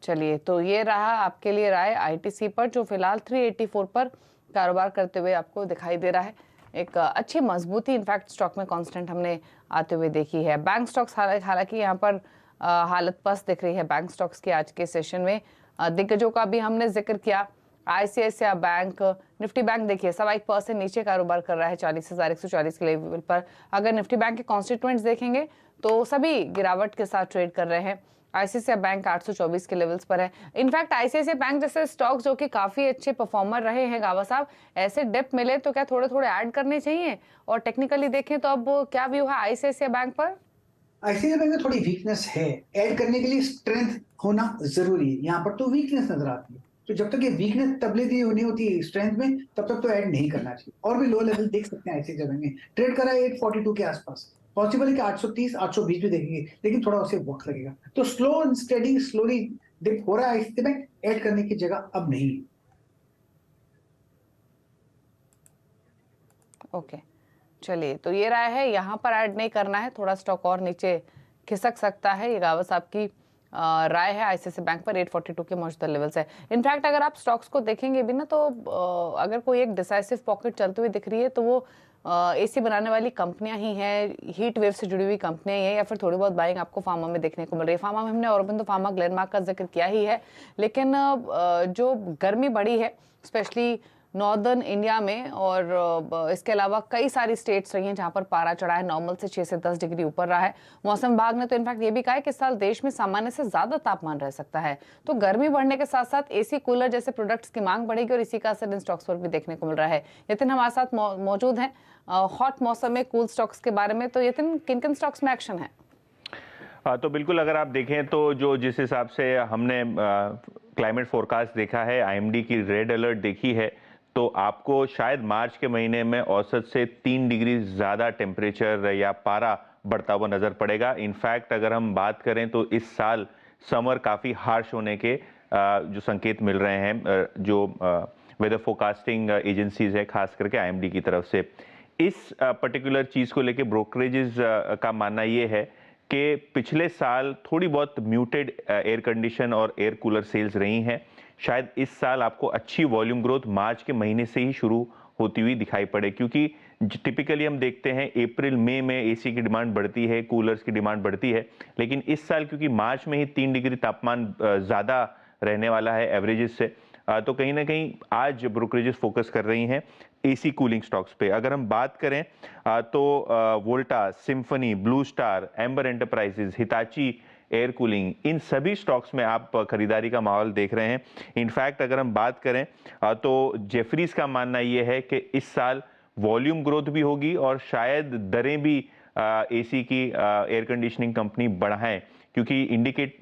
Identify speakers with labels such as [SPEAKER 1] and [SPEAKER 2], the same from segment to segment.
[SPEAKER 1] चलिए, तो ये रहा आपके लिए राय आईटीसी पर, जो फिलहाल 384 पर कारोबार करते हुए आपको दिखाई दे रहा है। एक अच्छी मजबूती इनफैक्ट स्टॉक में कांस्टेंट हमने आते हुए देखी है। बैंक स्टॉक्स हालांकि यहाँ पर हालत पस्त दिख रही है बैंक स्टॉक्स की आज के सेशन में। दिग्गजों का भी हमने जिक्र किया। आईसीआईसीआई बैंक, निफ्टी बैंक देखिए 1.25% नीचे कारोबार कर रहा है 40,140 के लेवल पर। अगर निफ्टी बैंक के कॉन्स्टिट्यूएंट्स देखेंगे तो सभी गिरावट के साथ ट्रेड कर रहे हैं। आईसीआईसीआई बैंक 824 के लेवल्स पर है। इनफैक्ट आईसीआईसीआई बैंक जैसे स्टॉक्स जो कि काफी अच्छे परफॉर्मर रहे हैं गावा साहब, ऐसे डिप मिले तो क्या थोड़े थोड़े ऐड करने चाहिए? और टेक्निकली देखें तो अब क्या व्यू है आईसीआईसीआई बैंक पर?
[SPEAKER 2] आईसीआईसीआई बैंक में थोड़ी वीकनेस है। ऐड करने के लिए स्ट्रेंथ होना जरूरी है। यहाँ पर तो वीकनेस नजर आती है, तो जब तक ये वीकनेस तबलीगी होनी होती है स्ट्रेंथ में, तब तक तो ऐड नहीं करना चाहिए। और भी लो लेवल देख सकते हैं आईसीआईसीआई बैंक में। ट्रेड करा है 842 के आसपास। पॉसिबल है कि 830 820 भी देखेंगे, लेकिन थोड़ा उसे वक्त लगेगा। तो slow and steady slowly dip हो रहा है आईसीआईसीआई बैंक। ऐड करने की जगह अब नहीं।
[SPEAKER 1] ओके, चलिए, तो ये राय है, यहाँ पर ऐड नहीं करना है, थोड़ा स्टॉक और नीचे खिसक सकता है। ये गावा साहब की राय है। आईसीआईसीआई बैंक पर 842 के मौजूदा लेवल्स है। इनफैक्ट अगर आप स्टॉक्स को देखेंगे भी ना, तो अगर कोई एक डिसाइसिव पॉकेट चलती हुई दिख रही है तो वो एसी बनाने वाली कंपनियां ही हैं, हीट वेव से जुड़ी हुई कंपनियां ही हैं, या फिर थोड़ी बहुत बाइंग आपको फार्मा में देखने को मिल रही है। फार्मा में हमने औरबिंदो फार्मा, ग्लेनमार्क का जिक्र किया ही है, लेकिन जो गर्मी बढ़ी है स्पेशली नॉर्दर्न इंडिया में, और इसके अलावा कई सारी स्टेट्स रही हैं जहां पर पारा चढ़ा है, नॉर्मल से 6 से 10 डिग्री ऊपर रहा है। मौसम विभाग ने तो इनफैक्ट ये भी कहा है कि इस साल देश में सामान्य से ज्यादा तापमान रह सकता है। तो गर्मी बढ़ने के साथ साथ एसी कूलर जैसे प्रोडक्ट्स की मांग बढ़ेगी, और इसी का असर इन स्टॉक्स पर भी देखने को मिल रहा है। यतिन हमारे साथ मौजूद हैं हॉट मौसम में कूल स्टॉक्स के बारे में। तो यतिन, किन किन स्टॉक्स में एक्शन है?
[SPEAKER 3] तो बिल्कुल, अगर आप देखें तो जो जिस हिसाब से हमने क्लाइमेट फोरकास्ट देखा है, आईएमडी की रेड अलर्ट देखी है, तो आपको शायद मार्च के महीने में औसत से 3 डिग्री ज़्यादा टेम्परेचर या पारा बढ़ता हुआ नज़र पड़ेगा। इनफैक्ट अगर हम बात करें तो इस साल समर काफ़ी हार्श होने के जो संकेत मिल रहे हैं, जो वेदर फोरकास्टिंग एजेंसीज है, खास करके आईएमडी की तरफ से। इस पर्टिकुलर चीज़ को लेके ब्रोकरेजेस का मानना ये है कि पिछले साल थोड़ी बहुत म्यूटेड एयर कंडीशन और एयर कूलर सेल्स रही हैं। शायद इस साल आपको अच्छी वॉल्यूम ग्रोथ मार्च के महीने से ही शुरू होती हुई दिखाई पड़े, क्योंकि टिपिकली हम देखते हैं अप्रैल मई में एसी की डिमांड बढ़ती है, कूलर्स की डिमांड बढ़ती है। लेकिन इस साल क्योंकि मार्च में ही 3 डिग्री तापमान ज़्यादा रहने वाला है एवरेजेस से, तो कहीं ना कहीं आज ब्रोकरेजेस फोकस कर रही हैं एसी कूलिंग स्टॉक्स पे। अगर हम बात करें तो Voltas, Symphony, Blue Star, Amber Enterprises, Hitachi air cooling, इन सभी स्टॉक्स में आप खरीदारी का माहौल देख रहे हैं। इनफैक्ट अगर हम बात करें तो जेफरीज का मानना यह है कि इस साल वॉल्यूम ग्रोथ भी होगी और शायद दरें भी एसी की एयर कंडीशनिंग कंपनी बढ़ाएं, क्योंकि इंडिकेट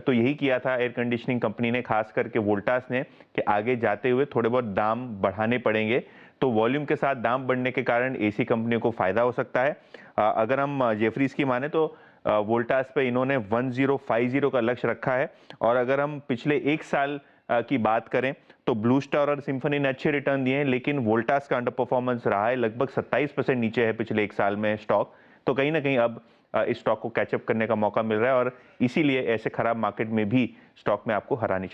[SPEAKER 3] तो यही किया था एयर कंडीशनिंग कंपनी ने, खास करके वोल्टास ने, कि आगे जाते हुए थोड़े बहुत दाम बढ़ाने पड़ेंगे। तो वॉल्यूम के साथ दाम बढ़ने के कारण एसी कंपनियों को फायदा हो सकता है। अगर हम जेफरीज की माने तो वोल्टास पे इन्होंने 1050 का लक्ष्य रखा है। और अगर हम पिछले एक साल की बात करें तो ब्लू स्टार और सिम्फनी ने अच्छे रिटर्न दिए हैं, लेकिन वोल्टास का अंडर परफॉर्मेंस रहा है, लगभग 27% नीचे है पिछले एक साल में स्टॉक। तो कहीं ना कहीं अब इस स्टॉक को कैचअप करने का मौका मिल रहा है, और इसीलिए ऐसे खराब मार्केट में भी स्टॉक में आपको हरानी